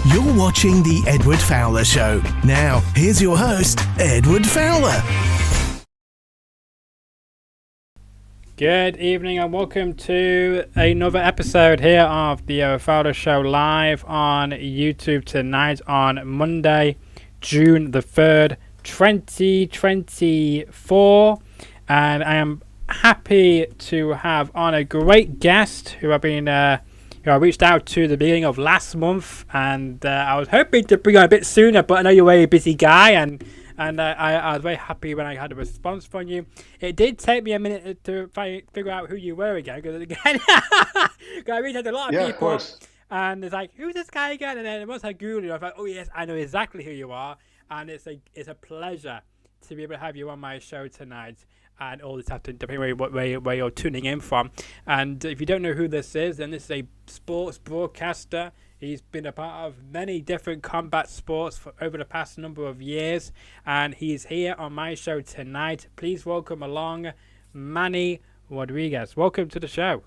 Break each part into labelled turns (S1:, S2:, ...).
S1: You're watching The Edward Fowler Show. Now, here's your host, Edward Fowler.
S2: Good evening and welcome to another episode here of The Fowler Show live on YouTube tonight on Monday, June the 3rd, 2024. And I am happy to have on a great guest who I reached out to the beginning of last month, and I was hoping to bring on a bit sooner, but I know you're a very busy guy, and I was very happy when I had a response from you. It did take me a minute to figure out who you were again, because I reached out to a lot of people,
S3: of course.
S2: And it's like, who's this guy again? And then once I googled it, I thought, oh yes, I know exactly who you are, and it's a pleasure to be able to have you on my show tonight. And all this afternoon, depending where you're tuning in from. And if you don't know who this is, then this is a sports broadcaster. He's been a part of many different combat sports for over the past number of years. And he's here on my show tonight. Please welcome along Manny Rodriguez. Welcome to the show.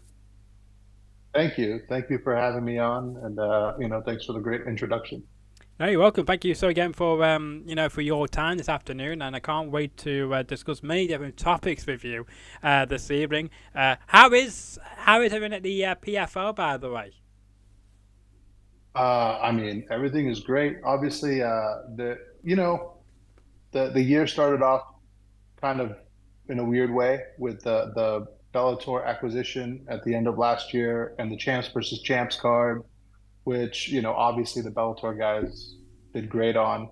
S3: Thank you. Thank you for having me on. And, thanks for the great introduction.
S2: No, you're welcome. Thank you so again for for your time this afternoon, and I can't wait to discuss many different topics with you this evening. How is everything at the PFL, by the way?
S3: Everything is great. Obviously, the year started off kind of in a weird way with the Bellator acquisition at the end of last year and the champs versus champs card, which, obviously the Bellator guys did great on.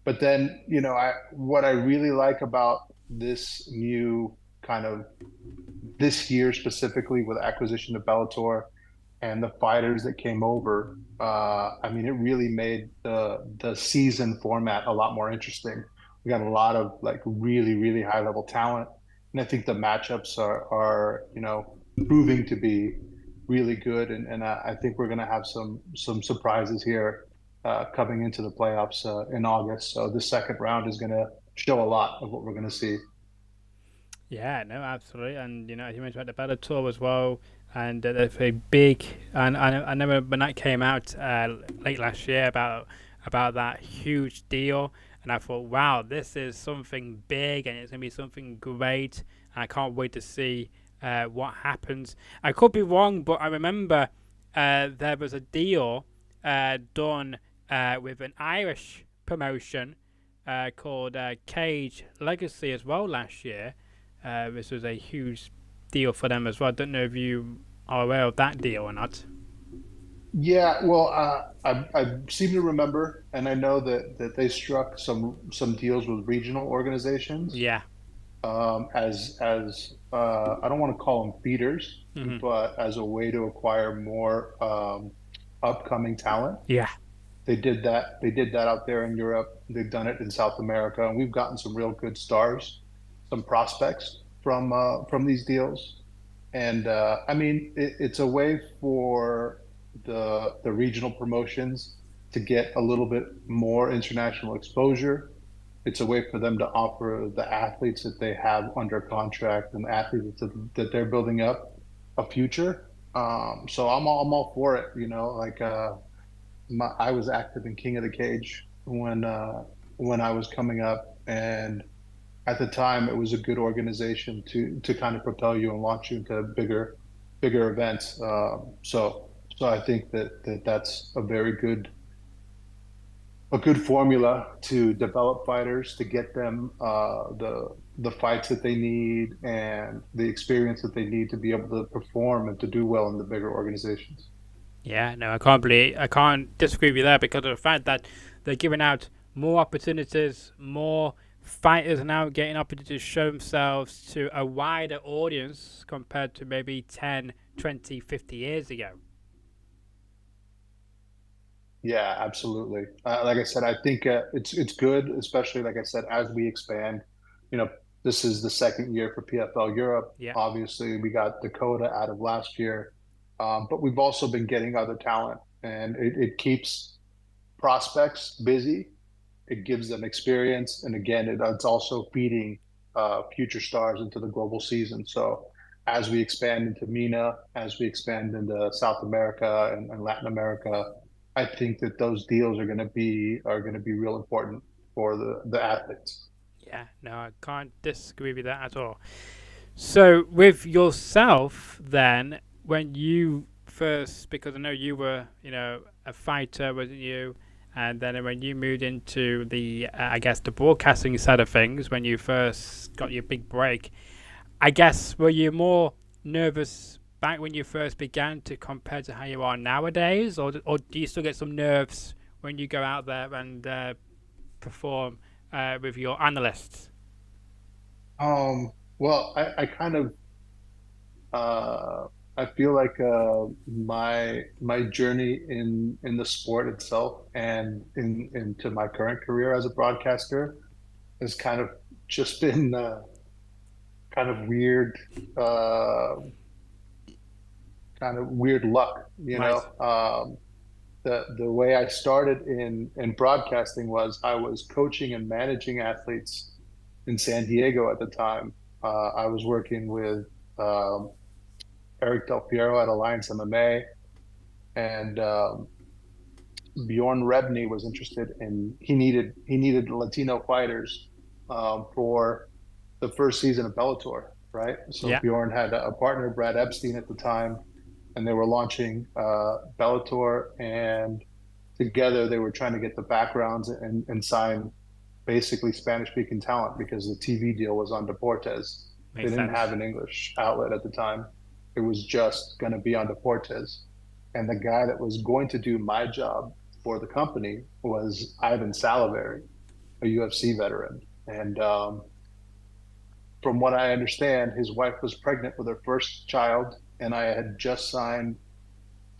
S3: But then, what I really like about this new this year specifically with acquisition of Bellator and the fighters that came over, it really made the season format a lot more interesting. We got a lot of really, really high level talent. And I think the matchups are proving to be really good, and I think we're going to have some surprises here coming into the playoffs in August. So the second round is going to show a lot of what we're going to see.
S2: Yeah, no, absolutely. And as you mentioned about the Bellator as well, and there's a big. And I remember when that came out late last year about that huge deal, and I thought, wow, this is something big, and it's going to be something great. And I can't wait to see what happens. I could be wrong, but I remember there was a deal done with an Irish promotion called Cage Legacy as well last year. This was a huge deal for them as well. I don't know if you are aware of that deal or not.
S3: Yeah, well, I seem to remember, and I know that they struck some deals with regional organizations.
S2: Yeah.
S3: As I don't want to call them feeders, but as a way to acquire more upcoming talent.
S2: Yeah.
S3: They did that out there in Europe. They've done it in South America, and we've gotten some real good stars, some prospects from these deals. And it's a way for the regional promotions to get a little bit more international exposure. It's a way for them to offer the athletes that they have under contract and the athletes that they're building up a future. So I'm all for it. I was active in King of the Cage when I was coming up, and at the time it was a good organization to kind of propel you and launch you into bigger events. So I think that's a very good formula to develop fighters, to get them the fights that they need and the experience that they need to be able to perform and to do well in the bigger organizations.
S2: Yeah, no, I can't disagree with you there, because of the fact that they're giving out more opportunities, more fighters are now getting opportunities to show themselves to a wider audience compared to maybe 10, 20, 50 years ago.
S3: Yeah, absolutely. Like I said, I think it's good, especially like I said, as we expand. This is the second year for PFL Europe.
S2: Yeah.
S3: Obviously, we got Dakota out of last year, but we've also been getting other talent, and it keeps prospects busy. It gives them experience, and again, it's also feeding future stars into the global season. So as we expand into MENA, as we expand into South America and Latin America, I think that those deals are going to be real important for the athletes.
S2: Yeah, no, I can't disagree with that at all. So, with yourself, then, when you first, because I know you were, a fighter, wasn't you? And then when you moved into I guess, the broadcasting side of things, when you first got your big break, I guess, were you more nervous back when you first began to compare to how you are nowadays, or do you still get some nerves when you go out there and perform with your analysts?
S3: Well, I kind of uh, I feel like my journey in the sport itself and into my current career as a broadcaster has kind of just been kind of weird, uh, kind of weird luck, you know.
S2: Right.
S3: The way I started in broadcasting was I was coaching and managing athletes in San Diego at the time. I was working with um, Eric Del Piero at Alliance MMA, and Bjorn Rebney was interested in he needed Latino fighters for the first season of Bellator, right? So
S2: Yeah,
S3: Bjorn had a partner, Brad Epstein, at the time, and they were launching Bellator, and together they were trying to get the backgrounds and sign basically Spanish speaking talent because the TV deal was on Deportes. They
S2: makes
S3: didn't have
S2: sense.
S3: an English outlet at the time. It was just going to be on Deportes. And the guy that was going to do my job for the company was Ivan Salaverry, a UFC veteran. And from what I understand, his wife was pregnant with her first child, and I had just signed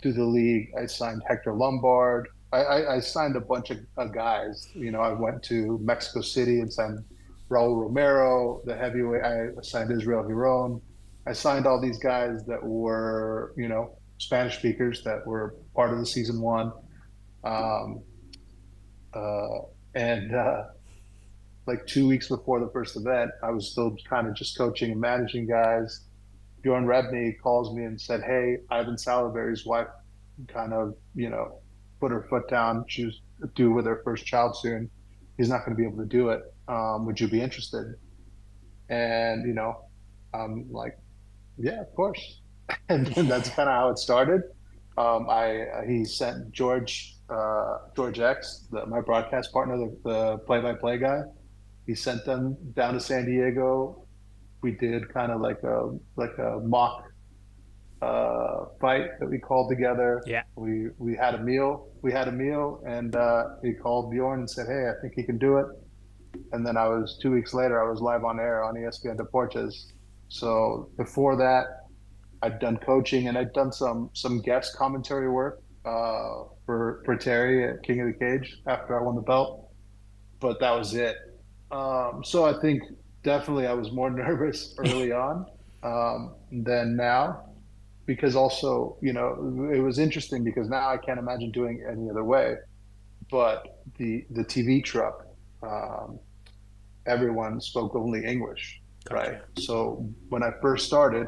S3: to the league. I signed Hector Lombard. I signed a bunch of guys. You know, I went to Mexico City and signed Raul Romero, the heavyweight. I signed Israel Hiron. I signed all these guys that were, Spanish speakers that were part of the season one. Um, uh, and like 2 weeks before the first event, I was still kind of just coaching and managing guys. Bjorn Rebney calls me and said, "Hey, Ivan Salaverry's wife kind of, put her foot down. She was due with her first child soon. He's not going to be able to do it. Would you be interested?" And, I'm like, "Yeah, of course." And then that's kind of how it started. He sent George X, my broadcast partner, the play-by-play guy. He sent them down to San Diego. We did kind of like a mock fight that we called together.
S2: Yeah,
S3: We had a meal. We had a meal, and he called Bjorn and said, "Hey, I think he can do it." And then 2 weeks later, I was live on air on ESPN Deportes. So before that, I'd done coaching and I'd done some guest commentary work for Terry at King of the Cage after I won the belt, but that was it. So I think definitely I was more nervous early on than now because also, it was interesting because now I can't imagine doing it any other way. But the TV truck, um, everyone spoke only English, right?
S2: gotcha.
S3: So when I first started,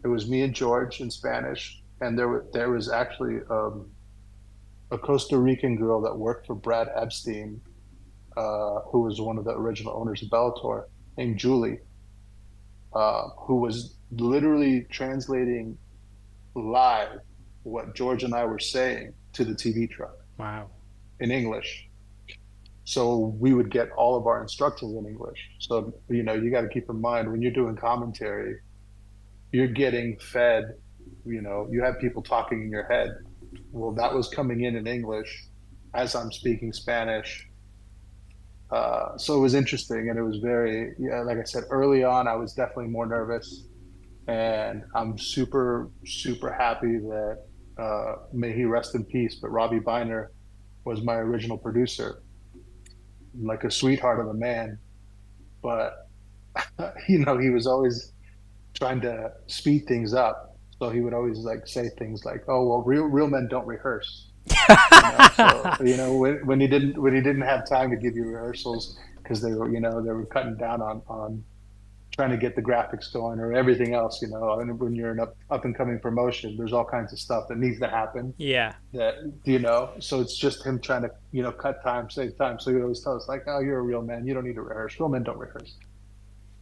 S3: it was me and George in Spanish, and there was actually a Costa Rican girl that worked for Brad Epstein, who was one of the original owners of Bellator, named Julie, who was literally translating live what George and I were saying to the TV truck
S2: Wow.
S3: in English. So we would get all of our instructions in English. So, you got to keep in mind when you're doing commentary, you're getting fed, you have people talking in your head. Well, that was coming in English as I'm speaking Spanish. So it was interesting and it was very, yeah, like I said, early on, I was definitely more nervous. And I'm super, super happy that, may he rest in peace, but Robbie Biner was my original producer, like a sweetheart of a man. But, he was always trying to speed things up. So he would always like say things like, "Oh, well, real men don't rehearse." So when he didn't have time to give you rehearsals because they were cutting down on trying to get the graphics going or everything else, you know. And when you're an up and coming promotion, there's all kinds of stuff that needs to happen
S2: Yeah.
S3: that, you know, so it's just him trying to, you know, cut time, save time. So he always tells us like, oh, you're a real man. You don't need to rehearse. Real men don't rehearse.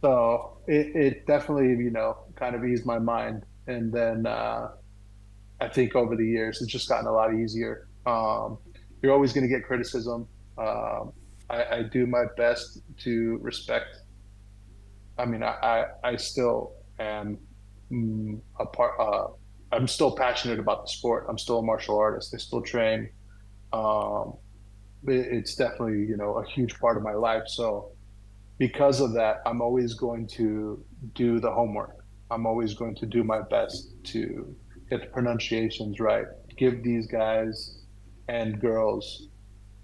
S3: So it definitely, you know, kind of eased my mind. And then I think over the years, it's just gotten a lot easier. You're always going to get criticism. Um, I do my best to respect. I mean, I still am a part. I'm still passionate about the sport. I'm still a martial artist. I still train. Um, it's definitely, you know, a huge part of my life. So because of that, I'm always going to do the homework. I'm always going to do my best to get the pronunciations right, give these guys and girls,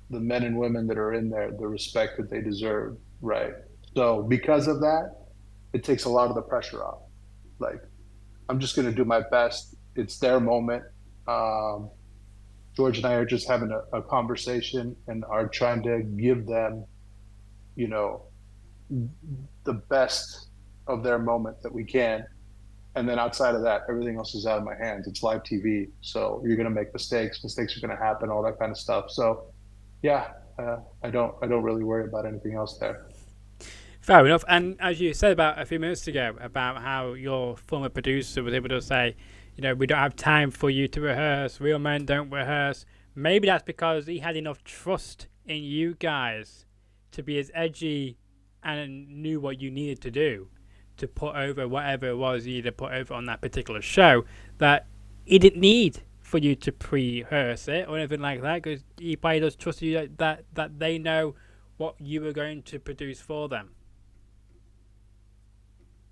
S3: the men and women that are in there, the respect that they deserve, right? So because of that, it takes a lot of the pressure off. Like, I'm just going to do my best. It's their moment. Um, George and I are just having a conversation and are trying to give them, you know, the best of their moment that we can. And then outside of that, everything else is out of my hands. It's live TV, so you're going to make mistakes. Mistakes are going to happen, all that kind of stuff. So, yeah, I don't really worry about anything else there.
S2: Fair enough. And as you said about a few minutes ago about how your former producer was able to say, you know, we don't have time for you to rehearse. Real men don't rehearse. Maybe that's because he had enough trust in you guys to be as edgy and knew what you needed to do to put over whatever it was you needed to put over on that particular show, that he didn't need for you to pre-rehearse it or anything like that, because he probably does trust you that they know what you were going to produce for them.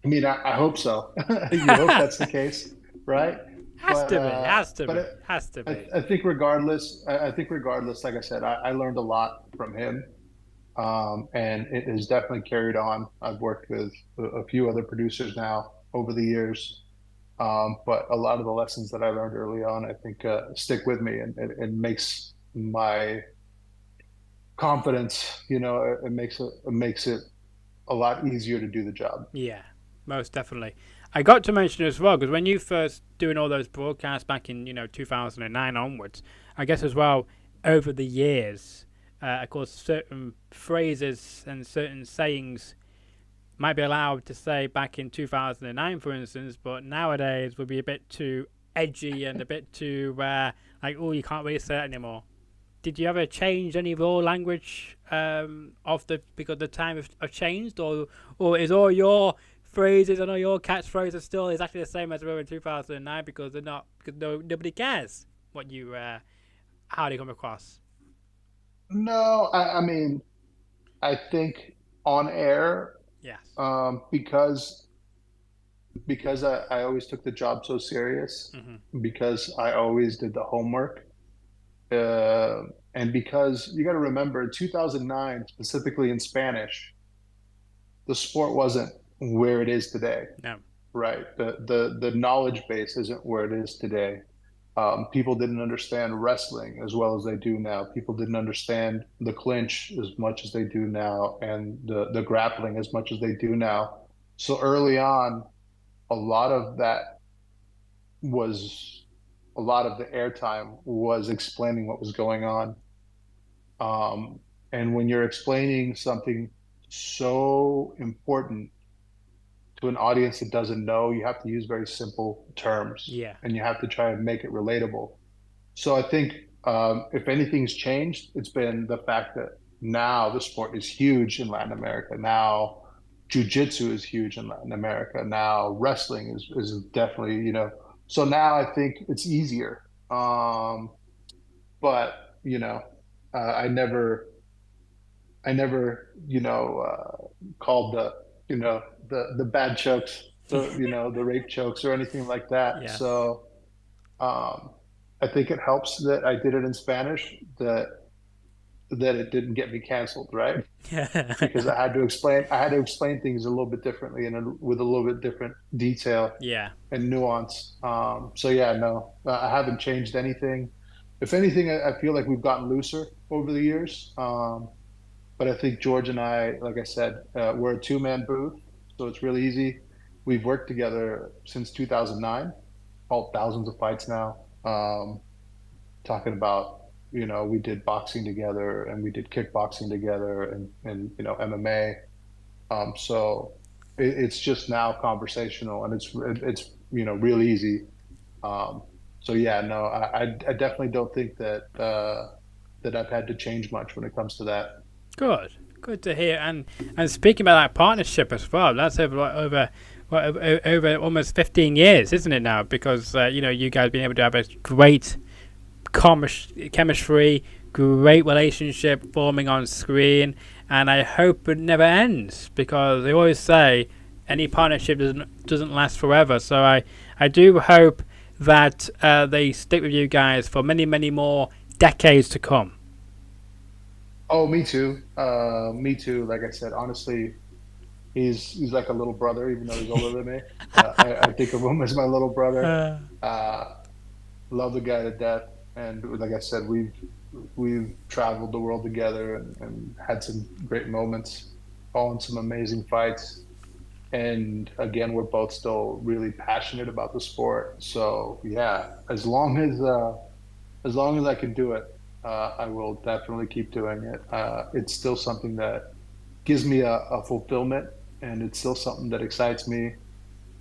S3: I mean, I hope so. You hope that's the case, right?
S2: Has to be, has to
S3: But
S2: be, has to be.
S3: I think regardless, I think regardless, like I said, I learned a lot from him, and it has definitely carried on. I've worked with a few other producers now over the years, but a lot of the lessons that I learned early on, I think, stick with me, and it makes my confidence, you know, it makes it a lot easier to do the job.
S2: Yeah, most definitely. I got to mention as well, because when you first doing all those broadcasts back in 2009 onwards, I guess as well over the years, of course, certain phrases and certain sayings might be allowed to say back in 2009, for instance, but nowadays would be a bit too edgy and a bit too like, oh, you can't really say that anymore. Did you ever change any of your language of the because the time have changed, or is all your phrases and all your catchphrases still exactly the same as they were in 2009 because they're not because nobody cares what you how they come across?
S3: No, I mean, I think on air,
S2: Yes.
S3: because I always took the job so serious,
S2: Hmm.
S3: because I always did the homework, uh, and because you got to remember, in 2009, specifically in Spanish, the sport wasn't where it is today,
S2: No.
S3: right? The knowledge base isn't where it is today. People didn't understand wrestling as well as they do now. People didn't understand the clinch as much as they do now, and the grappling as much as they do now. So early on, a lot of that was a lot of the airtime was explaining what was going on. Um, and when you're explaining something so important to an audience that doesn't know, you have to use very simple terms
S2: Yeah.
S3: and you have to try and make it relatable. So I think if anything's changed, it's been the fact that now the sport is huge in Latin America. Now jujitsu is huge in Latin America. Now wrestling is definitely, you know, so now I think it's easier. But I never, called the bad chokes, the rape chokes or anything like that.
S2: Yes.
S3: So um, I think it helps that I did it in Spanish, that it didn't get me canceled, right? Because I had to explain things a little bit differently and with a little bit different detail
S2: Yeah.
S3: and nuance. So yeah, no, I haven't changed anything. If anything, I feel like we've gotten looser over the years. But I think George and I, like I said, we're a two-man booth. so it's really easy. We've worked together since 2009, fought thousands of fights now. Talking about, we did boxing together and we did kickboxing together and MMA. So it's just now conversational and it's real easy. Um, so yeah, no, I definitely don't think that I've had to change much when it comes to that.
S2: Good, good to hear. And speaking about that partnership as well, that's over almost 15 years, isn't it now? Because you guys been able to have a great chemistry, great relationship forming on screen, and I hope it never ends because they always say any partnership doesn't last forever. So I do hope that they stick with you guys for many many more decades to come.
S3: Oh, me too. Me too. Like I said, honestly, he's like a little brother, even though he's older than me. I think of him as my little brother.
S2: Uh,
S3: Uh, love the guy to death, and like I said, we've traveled the world together and had some great moments, all in some amazing fights. And again, we're both still really passionate about the sport. So yeah, as long as I can do it, I will definitely keep doing it. It's still something that gives me a fulfillment, and it's still something that excites me.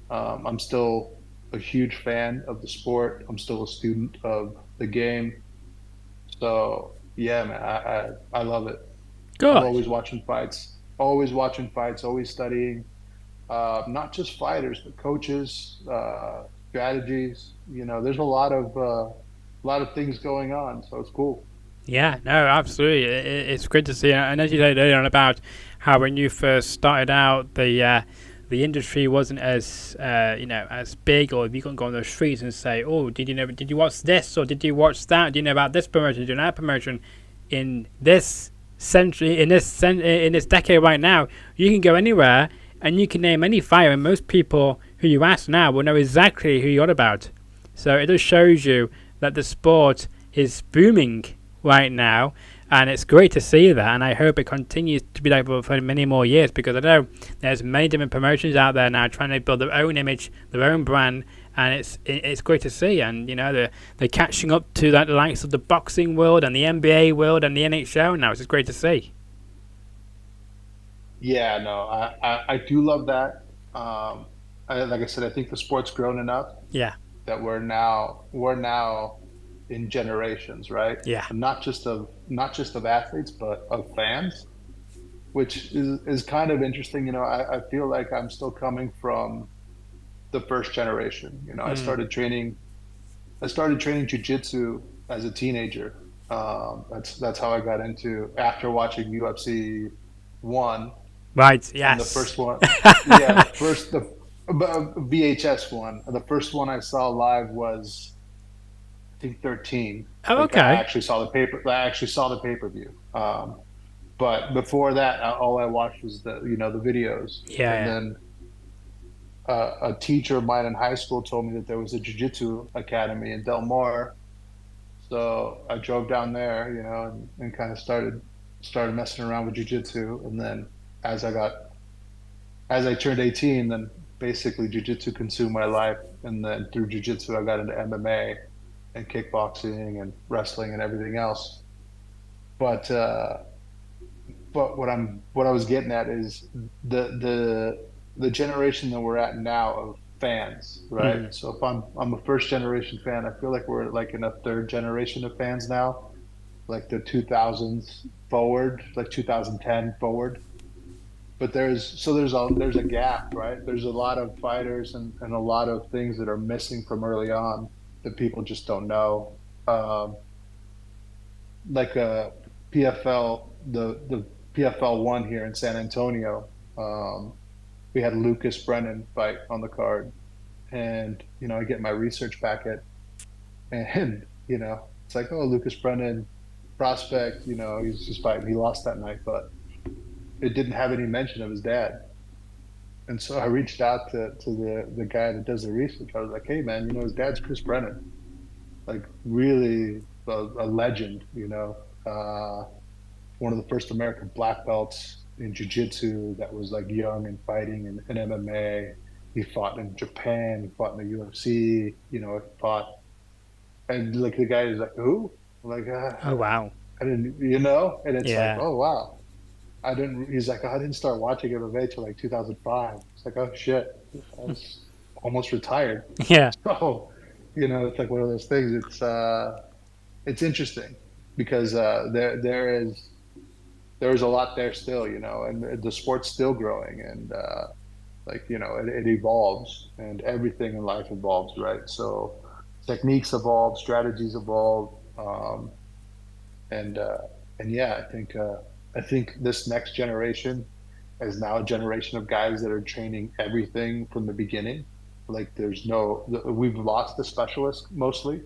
S3: I'm still a huge fan of the sport. I'm still a student of the game. So yeah, man, I love it. I'm
S2: good.
S3: always watching fights, always studying. Not just fighters, but coaches, strategies. There's a lot of things going on, so it's cool.
S2: Yeah, no, absolutely. It's great to see. And as you said earlier on about how when you first started out, the industry wasn't as as big, or you couldn't go on the streets and say, "Oh, did you watch this, or did you watch that? Do you know about this promotion? Do you know that promotion?" In this century, in this decade right now, you can go anywhere and you can name any fighter, and most people who you ask now will know exactly who you're on about. So it just shows you that the sport is booming right now, and it's great to see that. And I hope it continues to be like for many more years because I know there's many different promotions out there now trying to build their own image, their own brand, and it's great to see. And they're catching up to the likes of the boxing world and the NBA world and the NHL now. It's just great to see.
S3: Yeah, no, I do love that. Like I said, I think the sport's grown enough
S2: Yeah,
S3: that we're now in generations, right?
S2: yeah,
S3: And not just of athletes, but of fans, which is kind of interesting. I feel like I'm still coming from the first generation.
S2: mm.
S3: I started training jujitsu as a teenager. That's how I got into after watching UFC one,
S2: Right.
S3: and the
S2: Yes.
S3: first one, yeah, the VHS one. The first one I saw live was I think 13.
S2: Oh,
S3: Like I
S2: okay.
S3: actually saw the paper. I actually saw the pay-per-view. But before that, all I watched was the videos.
S2: Yeah,
S3: And
S2: yeah.
S3: then a teacher of mine in high school told me that there was a jiu-jitsu academy in Del Mar. So I drove down there, and kind of started messing around with jiu-jitsu. And then as I got as I turned 18, then basically jiu-jitsu consumed my life. And then through jiu-jitsu, I got into MMA and kickboxing and wrestling and everything else. But what I was getting at is the generation that we're at now of fans, right?
S2: Mm.
S3: So if I'm a first generation fan, I feel like we're like in a third generation of fans now, like the 2000s forward, like 2010 forward. But there's a gap, right? There's a lot of fighters and a lot of things that are missing from early on that people just don't know. Like PFL, the PFL one here in San Antonio. We had Lucas Brennan fight on the card, and I get my research packet, and it's like, oh, Lucas Brennan, prospect, he's just fighting. He lost that night, but it didn't have any mention of his dad. And so I reached out to the guy that does the research. I was like, hey man, his dad's Chris Brennan, like really a legend, one of the first American black belts. in jiu-jitsu that was like young and fighting in MMA. He fought in Japan, he fought in the UFC, fought, and like the guy is like, who? I'm like,
S2: Oh wow.
S3: I didn't, and it's like,
S2: Yeah.
S3: oh wow. I didn't, he's like, oh, I didn't start watching MMA till like 2005. It's like, oh shit, I was almost retired.
S2: Yeah.
S3: So, it's like one of those things. It's interesting because there's a lot there still, and the sport's still growing, and like it evolves, and everything in life evolves, right? So techniques evolve, strategies evolve, and uh, and yeah, I think this next generation is now a generation of guys that are training everything from the beginning. Like we've lost the specialists mostly.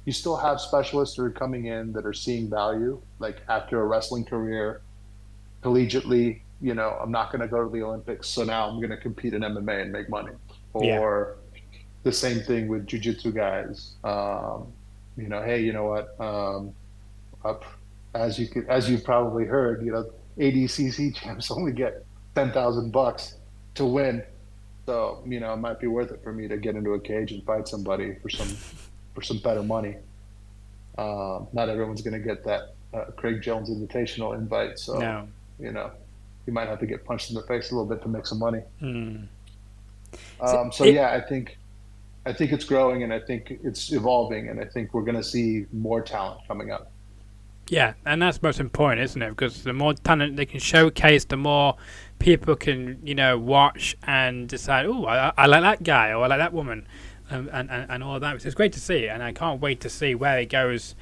S3: You still have specialists that are coming in that are seeing value, like after a wrestling career, collegiately, I'm not going to go to the Olympics, so now I'm going to compete in MMA and make money.
S2: Yeah.
S3: Or the same thing with jujitsu guys. Hey, you know what? Up as you've probably heard, ADCC champs only get $10,000 to win. So, it might be worth it for me to get into a cage and fight somebody for some better money. Not everyone's going to get that Craig Jones Invitational invite, so
S2: No.
S3: you know you might have to get punched in the face a little bit to make some money.
S2: Mm. So
S3: So
S2: it.
S3: yeah, I think it's growing, and I think it's evolving, and I think we're going to see more talent coming up.
S2: Yeah, and that's most important, isn't it? Because the more talent they can showcase, the more people can, watch and decide, oh, I like that guy or I like that woman, and all that. So it's great to see, and I can't wait to see where it goes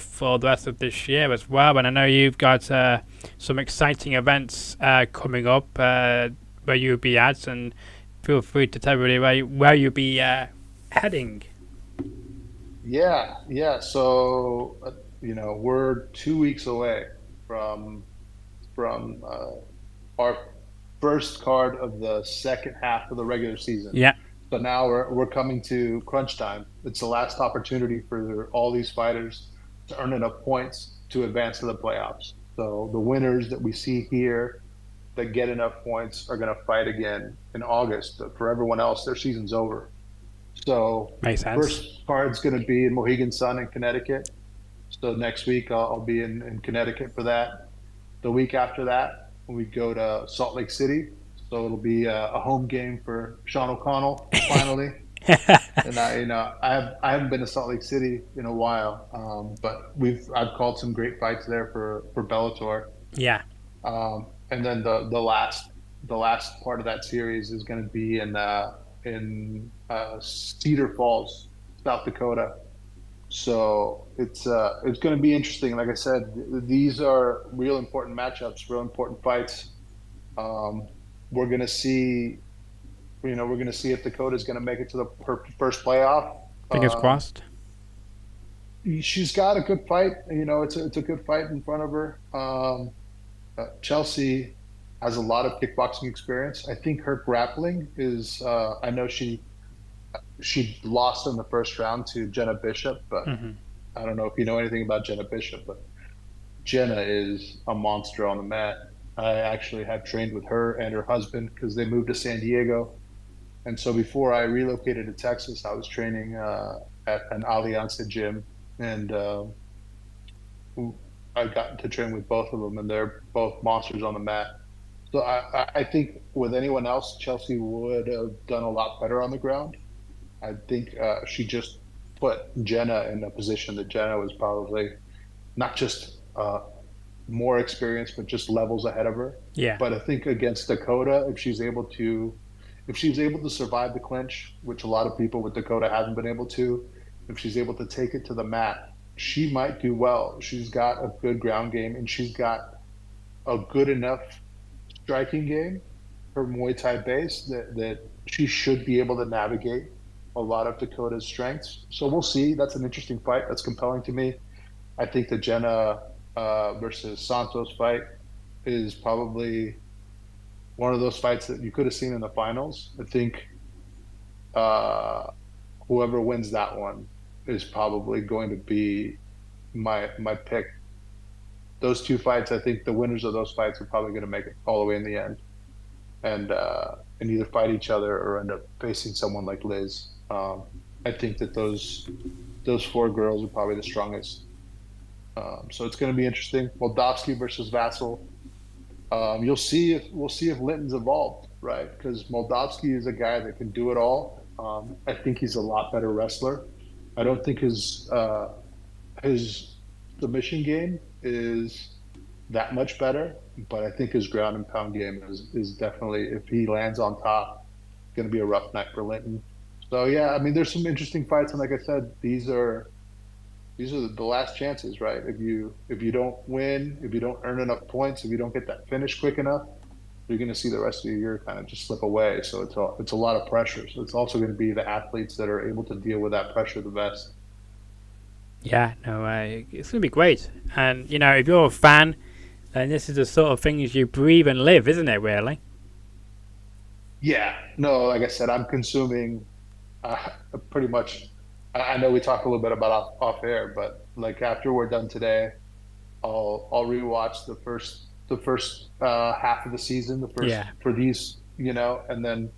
S2: for the rest of this year as well. And I know you've got some exciting events coming up where you'll be at, and feel free to tell everybody where you'll be heading.
S3: Yeah, yeah. So we're 2 weeks away from our first card of the second half of the regular season.
S2: Yeah,
S3: So now we're coming to crunch time. It's the last opportunity for all these fighters to earn enough points to advance to the playoffs. So the winners that we see here that get enough points are going to fight again in August. But for everyone else, their season's over. So
S2: makes sense.
S3: first card's going to be in Mohegan Sun in Connecticut. So next week I'll be in Connecticut for that. The week after that, we go to Salt Lake City. So it'll be a home game for Sean O'Connell finally. And I haven't been to Salt Lake City in a while, but I've called some great fights there for Bellator.
S2: Yeah.
S3: And then the last part of that series is going to be in Cedar Falls, South Dakota. So it's going to be interesting. Like I said, these are real important matchups, real important fights. Um, we're going to see, we're going to see if Dakota's going to make it to her first playoff.
S2: Fingers
S3: Um,
S2: crossed.
S3: she's got a good fight. It's a good fight in front of her. Chelsea has a lot of kickboxing experience. I think her grappling is. I know she lost in the first round to Jenna Bishop, but
S2: Hmm.
S3: I don't know if you know anything about Jenna Bishop, but Jenna is a monster on the mat. I actually have trained with her and her husband because they moved to San Diego. And so before I relocated to Texas, I was training at an Alianza gym, and I got to train with both of them, and they're both monsters on the mat. So I think with anyone else, Chelsea would have done a lot better on the ground. I think she just put Jenna in a position that Jenna was probably not just more experienced, but just levels ahead of her.
S2: Yeah.
S3: But I think against Dakota, if she's able to survive the clinch, which a lot of people with Dakota haven't been able to, if she's able to take it to the mat, she might do well. She's got a good ground game, and she's got a good enough striking game, her Muay Thai base, that she should be able to navigate a lot of Dakota's strengths. So we'll see. That's an interesting fight. That's compelling to me. I think the Jenna versus Santos fight is probably one of those fights that you could have seen in the finals. I think uh, whoever wins that one is probably going to be my pick those two fights, I think the winners of those fights are probably going to make it all the way in the end, and either fight each other or end up facing someone like Liz. I think that those four girls are probably the strongest. So it's going to be interesting. Moldavsky versus Vassal. You'll see if we'll see if Linton's evolved, right? Because Moldavsky is a guy that can do it all. I think he's a lot better wrestler. I don't think his submission game is that much better, but I think his ground and pound game is definitely, if he lands on top, going to be a rough night for Linton. So yeah, I mean, there's some interesting fights, and like I said, these are the last chances, right? If you don't win, if you don't earn enough points, if you don't get that finish quick enough, you're going to see the rest of your year kind of just slip away. So it's a lot of pressure. So it's also going to be the athletes that are able to deal with that pressure the best.
S2: Yeah, no, it's going to be great. And, if you're a fan, then this is the sort of things you breathe and live, isn't it, really?
S3: Yeah, no, like I said, I'm consuming uh, pretty much. I know we talked a little bit about off air, but like after we're done today, I'll rewatch the first half of the season, the first
S2: Yeah.
S3: for these, and then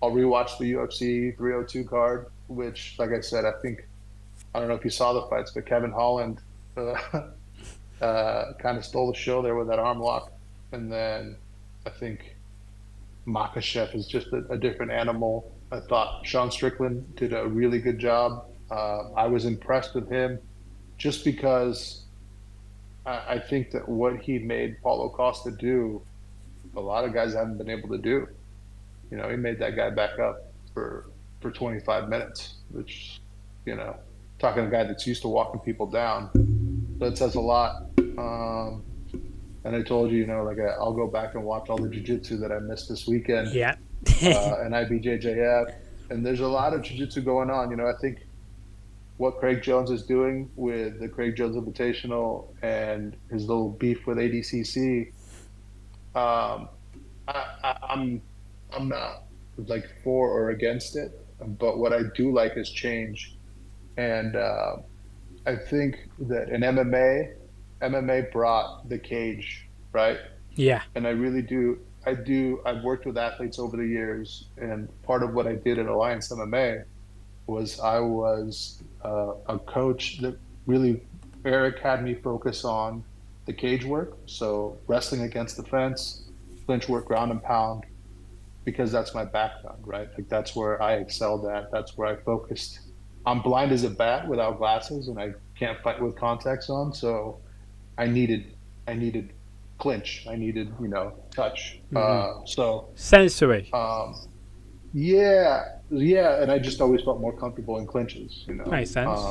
S3: I'll rewatch the UFC 302 card, which, like I said, I don't know if you saw the fights, but Kevin Holland uh, kind of stole the show there with that arm lock, and then I think Makhachev is just a different animal. I thought Sean Strickland did a really good job. I was impressed with him just because I think that what he made Paulo Costa do, a lot of guys haven't been able to do. He made that guy back up for 25 minutes, which, you know, talking to a guy that's used to walking people down, that says a lot. Um, and I told you, like I'll go back and watch all the jiu-jitsu that I missed this weekend,
S2: Yeah.
S3: and IBJJF. And there's a lot of jiu-jitsu going on. I think what Craig Jones is doing with the Craig Jones Invitational and his little beef with ADCC, um, I'm not like for or against it, but what I do like is change, and I think that in MMA brought the cage, right?
S2: Yeah.
S3: And I really do. I've worked with athletes over the years, and part of what I did at Alliance MMA was I was a coach that really Eric had me focus on the cage work, so wrestling against the fence, clinch work, ground and pound, because that's my background, right? Like that's where I excelled at. That's where I focused. I'm blind as a bat without glasses, and I can't fight with contacts on. So I needed, I needed clinch. I needed, touch.
S2: Hmm.
S3: So
S2: Sensory.
S3: um, yeah, yeah, and I just always felt more comfortable in clinches.
S2: Makes sense.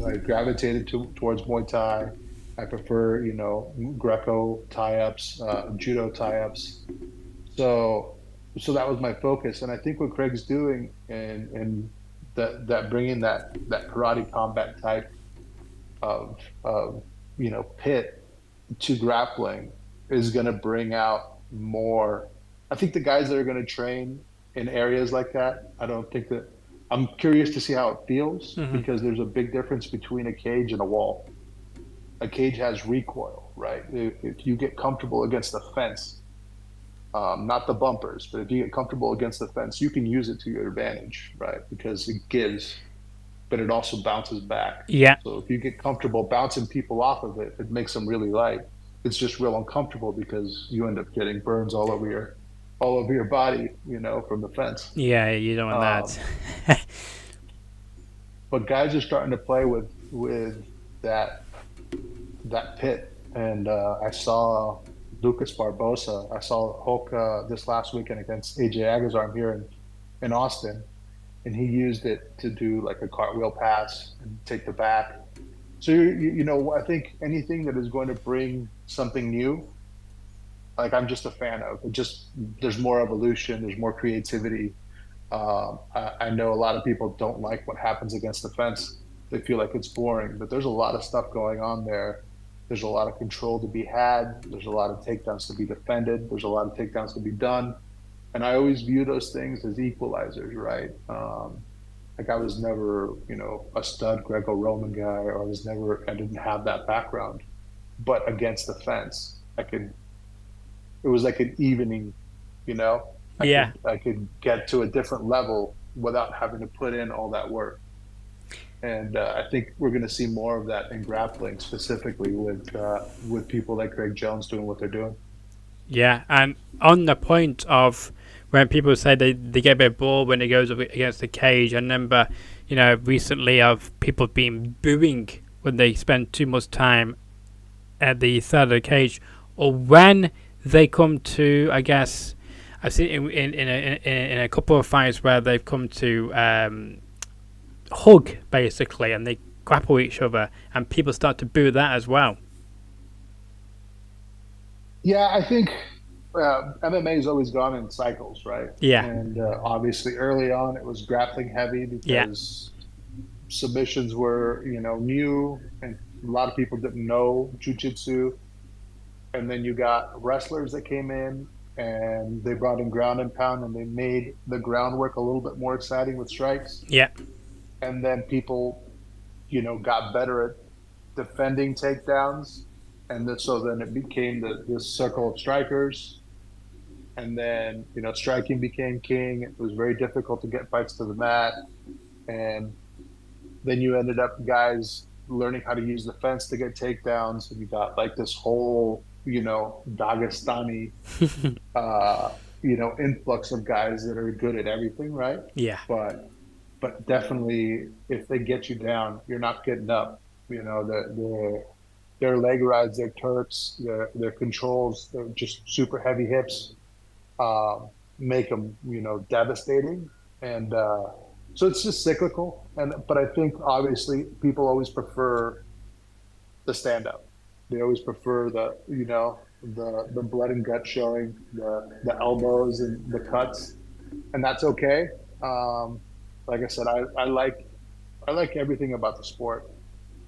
S3: I gravitated towards Muay Thai. I prefer, Greco tie-ups, judo tie-ups. So, so that was my focus, and I think what Craig's doing, and that bringing that karate combat type of pit to grappling is going to bring out more. I think the guys that are going to train in areas like that, I don't think that. I'm curious to see how it feels
S2: Hmm.
S3: because there's a big difference between a cage and a wall. A cage has recoil, right? If you get comfortable against the fence, not the bumpers, but if you get comfortable against the fence, you can use it to your advantage, right? Because it gives, but it also bounces back.
S2: Yeah.
S3: So if you get comfortable bouncing people off of it, it makes them really light. It's just real uncomfortable because you end up getting burns all over your body, from the fence.
S2: Yeah, you don't want
S3: Um,
S2: that.
S3: but guys are starting to play with that that pit, and I saw Lucas Barbosa. I saw Hulk this last weekend against AJ Agazarm here in Austin, and he used it to do like a cartwheel pass and take the back. So I think anything that is going to bring something new, like I'm just a fan of. It just there's more evolution, there's more creativity. I know a lot of people don't like what happens against the fence. They feel like it's boring, but there's a lot of stuff going on there. There's a lot of control to be had. There's a lot of takedowns to be defended. There's a lot of takedowns to be done. And I always view those things as equalizers, right? Like I was never, a stud Greco-Roman guy, or I didn't have that background. but against the fence. It was like an evening, you know.
S2: Yeah.
S3: I could get to a different level without having to put in all that work. And I think we're going to see more of that in grappling, specifically with people like Greg Jones doing what they're doing.
S2: Yeah, and on the point of when people say they get a bit bored when it goes up against the cage, I remember, recently of people being booing when they spend too much time at the side of the cage, or when they come to, I guess, I've seen in a couple of fights where they've come to hug basically, and they grapple each other, and people start to boo that as well.
S3: Yeah, I think MMA has always gone in cycles, right?
S2: Yeah,
S3: And obviously, early on, it was grappling heavy
S2: yeah,
S3: because submissions were, new, and a lot of people didn't know jujitsu. And then you got wrestlers that came in and they brought in ground and pound and they made the groundwork a little bit more exciting with strikes.
S2: yeah,
S3: And then people, got better at defending takedowns. And so then it became this circle of strikers. And then, striking became king. It was very difficult to get fights to the mat. And then you ended up guys learning how to use the fence to get takedowns. And you got like this whole, Dagestani, uh, influx of guys that are good at everything, right?
S2: yeah,
S3: But definitely, if they get you down, you're not getting up. Their leg rides, their Turks, their controls, they're just super heavy hips, make them, devastating. And so it's just cyclical. But I think obviously people always prefer the stand up. They always prefer the blood and gut showing, the elbows and the cuts, and that's okay. Like I said, I like everything about the sport.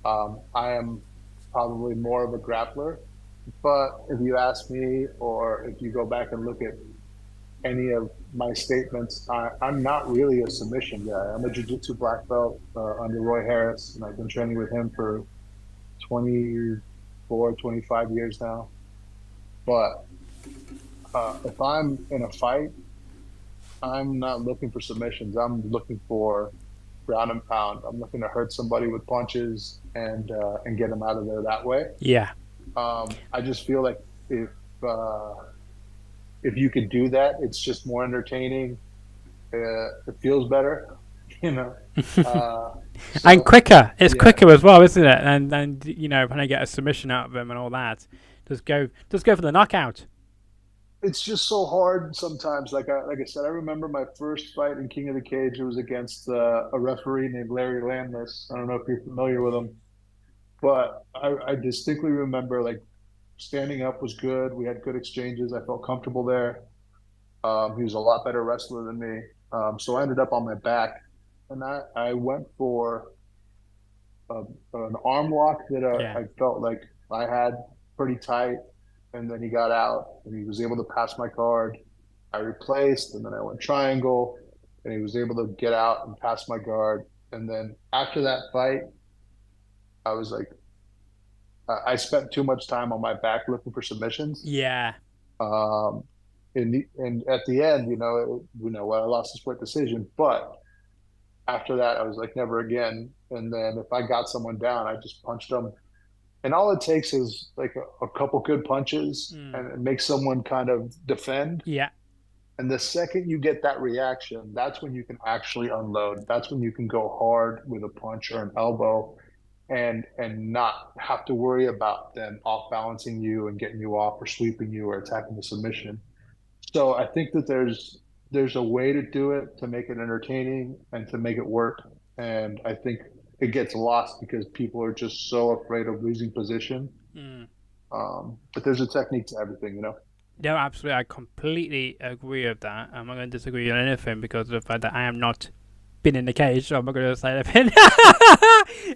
S3: I am probably more of a grappler, but if you ask me, or if you go back and look at any of my statements, I'm not really a submission guy. I'm a jiu-jitsu black belt under Roy Harris, and I've been training with him for 24, 25 years now. But if I'm in a fight, I'm not looking for submissions. I'm looking for ground and pound. I'm looking to hurt somebody with punches and get them out of there that way.
S2: yeah.
S3: I just feel like uh, if you could do that, it's just more entertaining. It feels better, you know. Uh,
S2: And
S3: so
S2: quicker. It's
S3: yeah,
S2: quicker as well, isn't it? And when I get a submission out of them and all that, just go for the knockout.
S3: it's just so hard sometimes. Like I said, I remember my first fight in King of the Cage. It was against a referee named Larry Landless. I don't know if you're familiar with him, but I distinctly remember like standing up was good. We had good exchanges. I felt comfortable there. He was a lot better wrestler than me. So I ended up on my back, and I went for a, an arm lock that
S2: Yeah.
S3: I felt like I had pretty tight, and then he got out, and he was able to pass my guard. I replaced, and then I went triangle, and he was able to get out and pass my guard. And then after that fight, I was like, I spent too much time on my back looking for submissions.
S2: Yeah.
S3: Um, and at the end, well, I lost the split decision, but after that, I was like, never again. And then if I got someone down, I just punched them. And all it takes is like a couple good punches
S2: Mm.
S3: and it makes someone kind of defend.
S2: Yeah.
S3: And the second you get that reaction, that's when you can actually unload. That's when you can go hard with a punch or an elbow and not have to worry about them off balancing you and getting you off or sweeping you or attacking the submission. So I think that there's a way to do it to make it entertaining and to make it work. And I think it gets lost because people are just so afraid of losing position.
S2: Mm.
S3: But there's a technique to everything, you know.
S2: No, absolutely. I completely agree with that. I'm not going to disagree on anything because of the fact that I am not been in the cage, so I'm not going to say anything.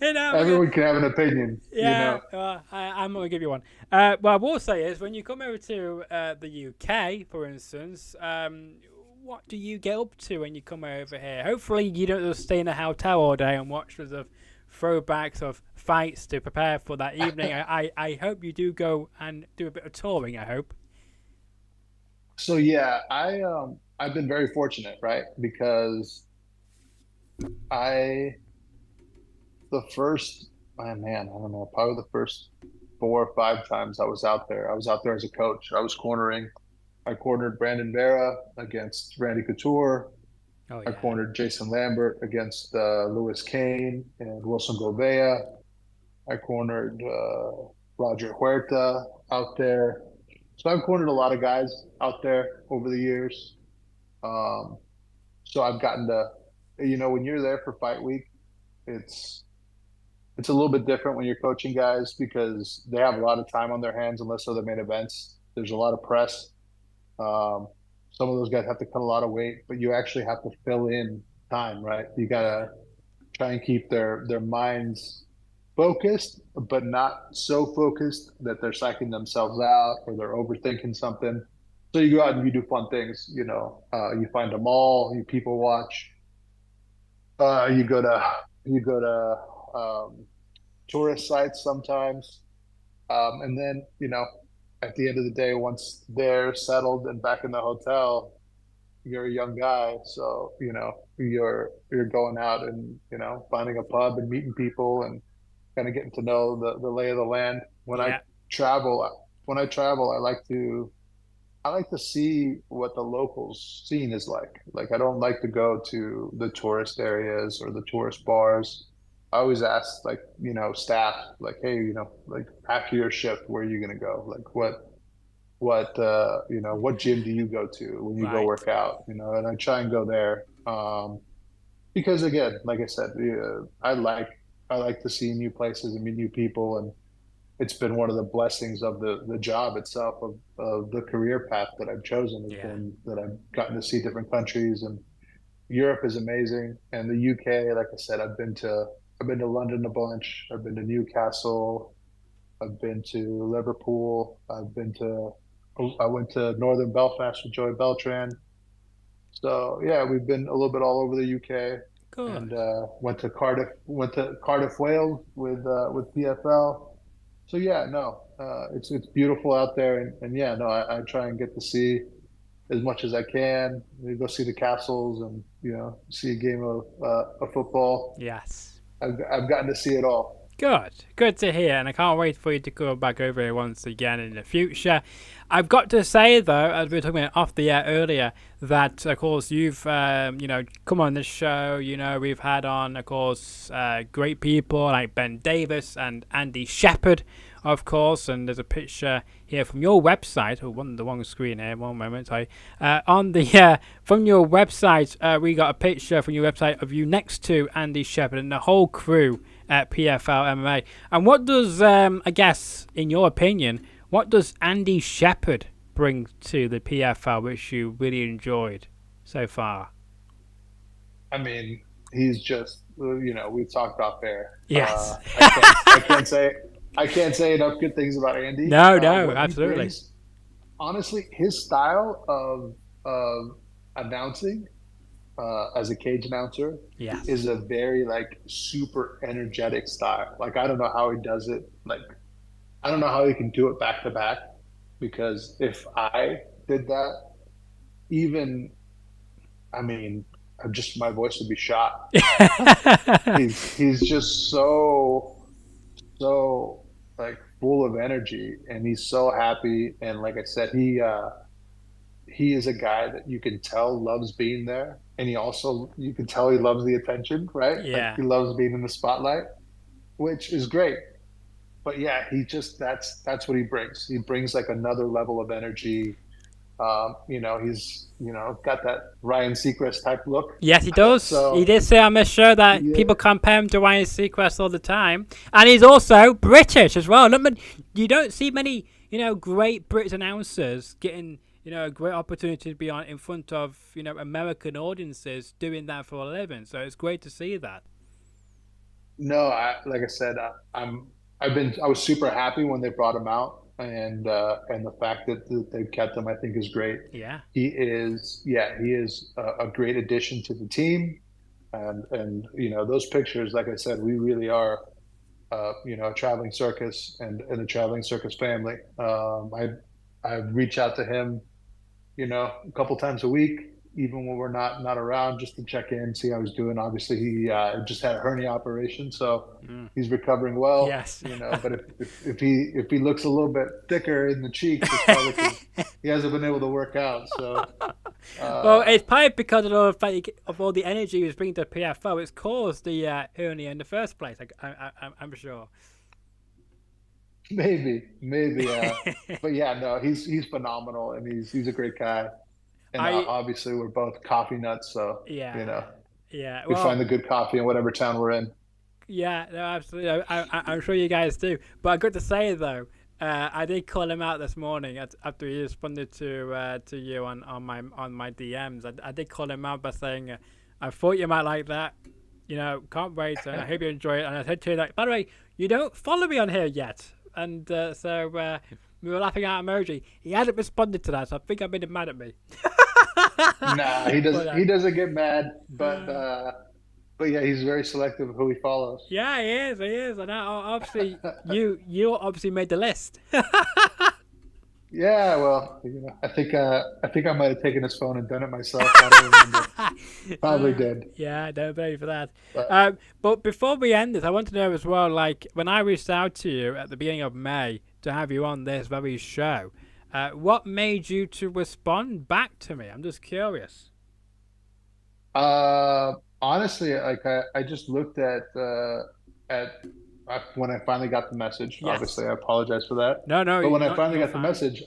S3: Everyone can have an opinion, you
S2: Yeah,
S3: know.
S2: I'm going to give you one. What I will say is, when you come over to the UK, for instance, what do you get up to when you come over here? Hopefully, you don't just stay in a hotel all day and watch loads of throwback sort of fights to prepare for that evening. I hope you do go and do a bit of touring. I hope.
S3: So yeah, I've been very fortunate, right? Because I the first man, I don't know, probably the first 4 or 5 times I was out there as a coach. I cornered Brandon Vera against Randy Couture.
S2: Oh
S3: I
S2: yeah.
S3: cornered Jason Lambert against Lewis Kane and Wilson Gobea. I cornered Roger Huerta out there. So I've cornered a lot of guys out there over the years. Um, so I've gotten to, when you're there for fight week, it's it's a little bit different when you're coaching guys because they have a lot of time on their hands unless they're the main events. There's a lot of press. Um, some of those guys have to cut a lot of weight, but you actually have to fill in time, right? You gotta try and keep their minds focused, but not so focused that they're psyching themselves out or they're overthinking something. So you go out and you do fun things, you find a mall, you people watch, uh, you go to you go to tourist sites sometimes, and then at the end of the day, once they're settled and back in the hotel, you're a young guy, so you're going out and finding a pub and meeting people and kind of getting to know the lay of the land.
S2: Yeah.
S3: When I travel, I like to see what the locals scene is like. Like I don't like to go to the tourist areas or the tourist bars. I always ask like, staff, like, hey, like after your shift, where are you gonna go? Like what gym do you go to when you go
S2: Right.
S3: work out? And I try and go there. Because again, like I said, I like to see new places and meet new people, and it's been one of the blessings of the job itself of the career path that I've chosen has
S2: Yeah.
S3: been that I've gotten to see different countries, and Europe is amazing, and the UK, like I said, I've been to London a bunch. I've been to Newcastle. I've been to Liverpool. I went to Northern Belfast with Joey Beltran. So yeah, we've been a little bit all over the UK, and
S2: Good.
S3: Went to Cardiff, Wales with PFL. So yeah, no, it's beautiful out there, and yeah, no, I try and get to see as much as I can. We go see the castles and see a game of football.
S2: Yes.
S3: I've gotten to see it all.
S2: Good. Good to hear, and I can't wait for you to go back over here once again in the future. I've got to say, though, as we were talking about off the air earlier, that, of course, you've, come on this show. We've had on, of course, great people like Ben Davis and Andy Shepherd, of course, and there's a picture here from your website. Oh, on the wrong screen here. One moment, sorry. From your website, we got a picture from your website of you next to Andy Shepherd and the whole crew at PFL MMA. And what does, I guess, in your opinion, what does Andy Shepherd bring to the PFL, which you really enjoyed so far?
S3: I mean, he's just we've talked off air.
S2: Yes.
S3: I can't say enough good things about Andy.
S2: No,
S3: What he
S2: absolutely.
S3: brings, honestly, his style of announcing as a cage announcer
S2: Yes.
S3: is a very like super energetic style. Like I don't know how he does it. Like I don't know how he can do it back to back because if I did that, even I mean, I'm just my voice would be shot. He's just so like full of energy and he's so happy and like I said he is a guy that you can tell loves being there and he also you can tell he loves the attention, right? Like
S2: Yeah.
S3: he loves being in the spotlight, which is great. But yeah, he just that's what he brings. He brings like another level of energy. He's got that Ryan Seacrest type look.
S2: Yes, he does. He
S3: So
S2: did say on this show that
S3: yeah,
S2: people compare him to Ryan Seacrest all the time. And he's also British as well. You don't see many, great British announcers getting, a great opportunity to be on in front of, American audiences doing that for a living. So it's great to see that.
S3: no, like I said, I was super happy when they brought him out, and the fact that they've kept him, I think, is great.
S2: Yeah.
S3: He is a great addition to the team. And those pictures, like I said, we really are a traveling circus and a traveling circus family. I reach out to him, a couple times a week, even when we're not around, just to check in, see how he's doing. Obviously, he just had a hernia operation, so
S2: Mm.
S3: he's recovering well.
S2: Yes.
S3: But if he looks a little bit thicker in the cheeks, it's probably because he hasn't been able to work out. So
S2: Well,
S3: uh,
S2: it's probably because of all the of all the energy he was bringing to PFL. It's caused the hernia in the first place. I'm sure.
S3: maybe. But yeah, no, he's phenomenal, and he's a great guy. And
S2: I
S3: obviously, we're both coffee nuts, so you
S2: Yeah,
S3: know
S2: yeah.
S3: we find
S2: Well,
S3: the good coffee in whatever town we're in.
S2: yeah, no, absolutely. I'm sure you guys do. But I got to say though, I did call him out this morning after he responded to you on my DMs. I did call him out by saying, I thought you might like that. Can't wait, and I hope you enjoy it. And I said to him, like, by the way, you don't follow me on here yet, and so we were laughing at emoji. He hasn't responded to that, so I think I made him mad at me.
S3: Nah, he
S2: but
S3: doesn't. He doesn't get mad, but yeah, he's very selective of who he follows.
S2: Yeah, he is. He is. And obviously, you obviously made the list.
S3: Yeah, well, I think I might have taken his phone and done it myself. I don't remember. Probably did.
S2: Yeah, don't blame you for that.
S3: But
S2: But before we end this, I want to know as well, like, when I reached out to you at the beginning of May to have you on this very show, what made you to respond back to me? I'm just curious.
S3: honestly, like I just looked at when I finally got the message.
S2: Yes.
S3: Obviously, I apologize for that.
S2: No, no,
S3: But when I finally
S2: you're
S3: got the
S2: fine.
S3: message,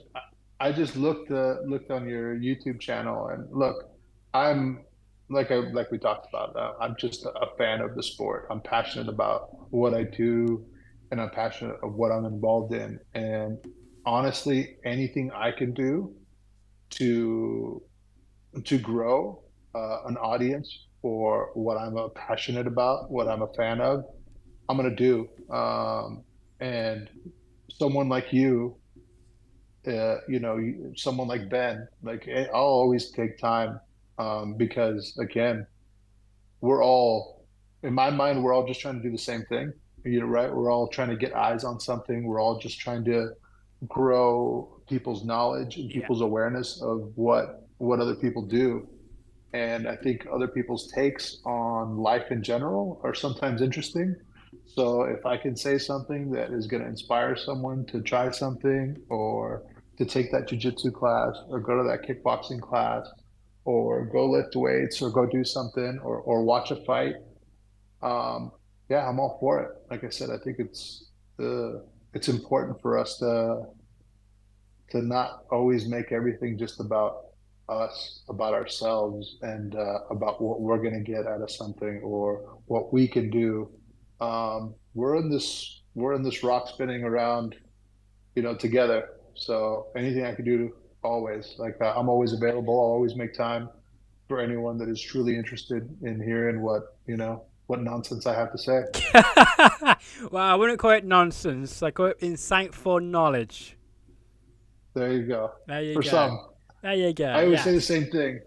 S3: I just looked on your YouTube channel, and look, I'm like we talked about. I'm just a fan of the sport. I'm passionate about what I do, and I'm passionate of what I'm involved in. And honestly, anything I can do to grow an audience for what I'm passionate about, what I'm a fan of, I'm gonna do. And someone like you, someone like Ben, like I'll always take time because again, we're all, in my mind, we're all just trying to do the same thing. Right? We're all trying to get eyes on something. We're all just trying to grow people's knowledge and
S2: Yeah,
S3: people's awareness of what other people do. And I think other people's takes on life in general are sometimes interesting. So if I can say something that is going to inspire someone to try something or to take that jujitsu class or go to that kickboxing class or go lift weights or go do something or watch a fight, um, yeah, I'm all for it. Like I said, I think it's important for us to not always make everything just about us, about ourselves, and about what we're going to get out of something or what we can do. We're in this rock spinning around, together. So anything I can do, always. Like I'm always available. I'll always make time for anyone that is truly interested in hearing what nonsense I have to say.
S2: well, I wouldn't call it nonsense. I call it insightful knowledge.
S3: There you go.
S2: There you
S3: For
S2: go.
S3: some,
S2: There you go.
S3: I always say the
S2: Yes.
S3: same thing.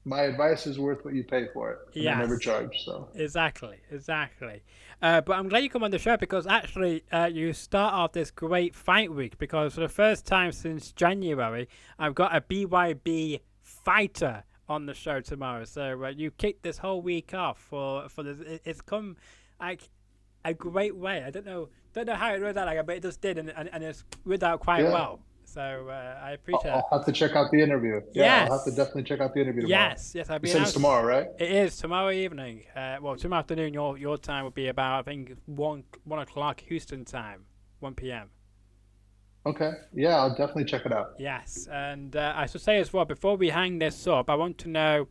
S3: My advice is worth what you pay for it, and I never
S2: Yes.
S3: charge. So
S2: Exactly. Exactly. But I'm glad you come on the show because actually you start off this great fight week because for the first time since January, I've got a BYB fighter on the show tomorrow. So you kicked this whole week off for this. It's come like a great way. I don't know how it worked out like, but it just did, and it's worked out quite
S3: yeah,
S2: well. So I
S3: I'll,
S2: appreciate it.
S3: I'll have to check out the interview. Yeah, I'll have to
S2: Yes.
S3: definitely check out the interview tomorrow.
S2: Yes, I'll
S3: You
S2: be
S3: said it's
S2: announced.
S3: tomorrow, right?
S2: It is tomorrow evening. Well, tomorrow afternoon. Your time will be about I think 1 o'clock Houston time, 1 p.m.
S3: Okay. Yeah, I'll definitely check it out.
S2: Yes, and I should say as well before we hang this up, I want to know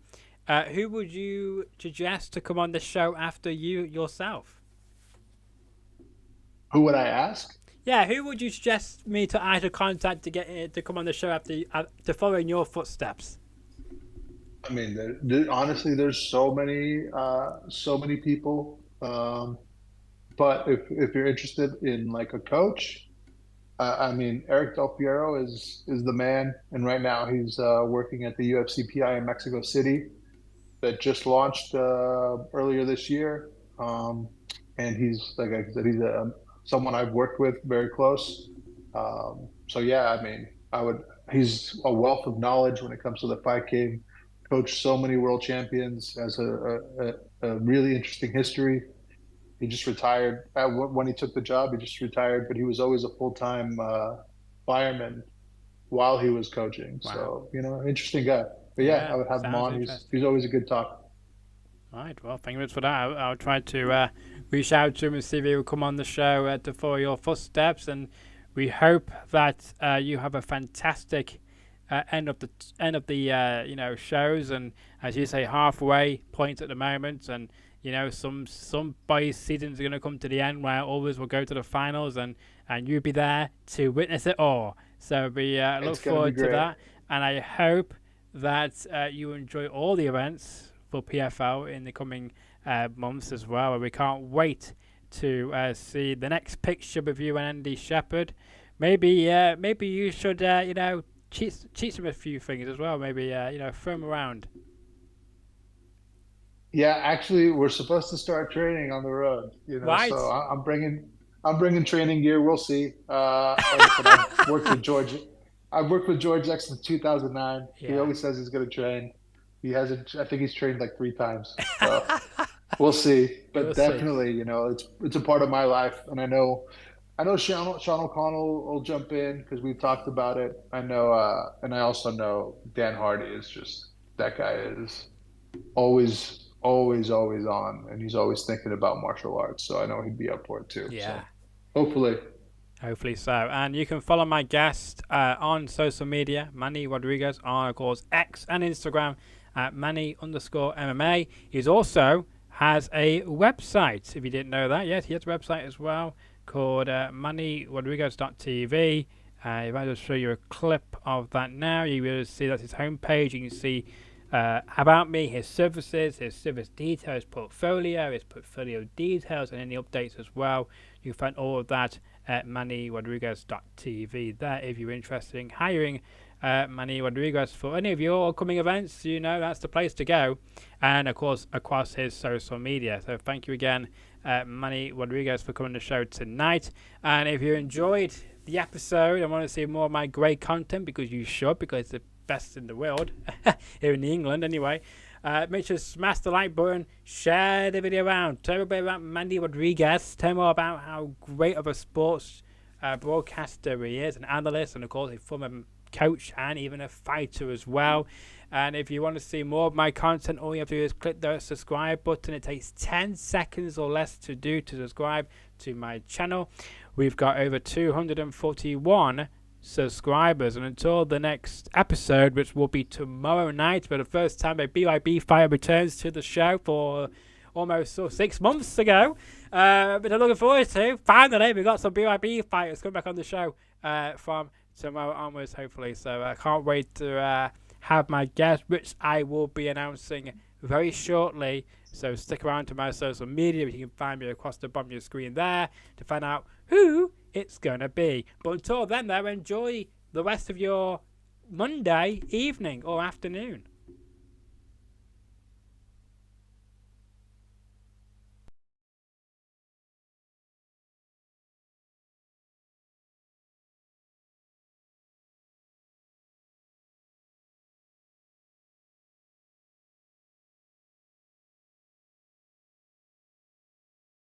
S2: who would you suggest to come on the show after you yourself?
S3: Who would I ask?
S2: Yeah, who would you suggest me to either contact to get to come on the show after to follow in your footsteps?
S3: I mean, honestly, there's so many people. But if you're interested in like a coach, I mean, Eric Del Piero is the man, and right now he's working at the UFCPI in Mexico City. that just launched earlier this year. And he's, like I said, he's someone I've worked with very close. So yeah, I mean, he's a wealth of knowledge when it comes to the fight game. Coached so many world champions, has a really interesting history. He just retired. When he took the job, he just retired, but he was always a full-time fireman while he was coaching.
S2: Wow.
S3: So, interesting guy. But yeah, I would have him on. He's always a good talk.
S2: Right. Well, thank you much for that. I'll try to reach out to him and see if he will come on the show to follow your footsteps. And we hope that you have a fantastic end of the shows. And as you say, halfway point at the moment. And some boys' seasons are going to come to the end where others will go to the finals, and you'll be there to witness it all. So we look forward to that, and I hope that you enjoy all the events for PFL in the coming months as well. And we can't wait to see the next picture with you and Andy Shepherd. Maybe you should cheat him a few things as well. Maybe throw him around.
S3: Yeah, actually, we're supposed to start training on the road.
S2: Right.
S3: So I'm bringing training gear. We'll see. Like I said, I've worked with George. I've worked with George X since 2009. Yeah. He always says he's going to train. He hasn't. I think he's trained like 3 times. So we'll see. But definitely, it's a part of my life, and I know Sean O'Connell will jump in because we've talked about it. I know, and I also know Dan Hardy is just, that guy is always on, and he's always thinking about martial arts. So I know he'd be up for it too.
S2: Yeah.
S3: So
S2: hopefully so. And you can follow my guest on social media, Manny Rodriguez, on of course X and Instagram at Manny_MMA. He also has a website, if you didn't know that. Yes, he has a website as well called MannyRodriguez.tv. If I just show you a clip of that now, you will see that's his homepage. You can see about me, his services, his service details, his portfolio details, and any updates as well. You can find all of that at MannyRodriguez.tv there if you're interested in hiring Manny Rodriguez for any of your upcoming events. That's the place to go, and of course across his social media. So thank you again, Manny Rodriguez, for coming to the show tonight. And if you enjoyed the episode and want to see more of my great content, because you should, because it's the best in the world here in England anyway, make sure to smash the like button, share the video around, tell everybody about Manny Rodriguez, tell more about how great of a sports broadcaster he is, an analyst, and of course a former coach and even a fighter as well. And if you want to see more of my content, all you have to do is click the subscribe button. It takes 10 seconds or less to subscribe to my channel. We've got over 241 subscribers, and until the next episode, which will be tomorrow night, for the first time a BYB fighter returns to the show for almost 6 months ago, but I'm looking forward to, finally, we got some BYB fighters coming back on the show from tomorrow onwards, hopefully. So I can't wait to have my guest, which I will be announcing very shortly. So stick around to my social media. You can find me across the bottom of your screen there to find out who it's going to be. But until then, though, enjoy the rest of your Monday evening or afternoon.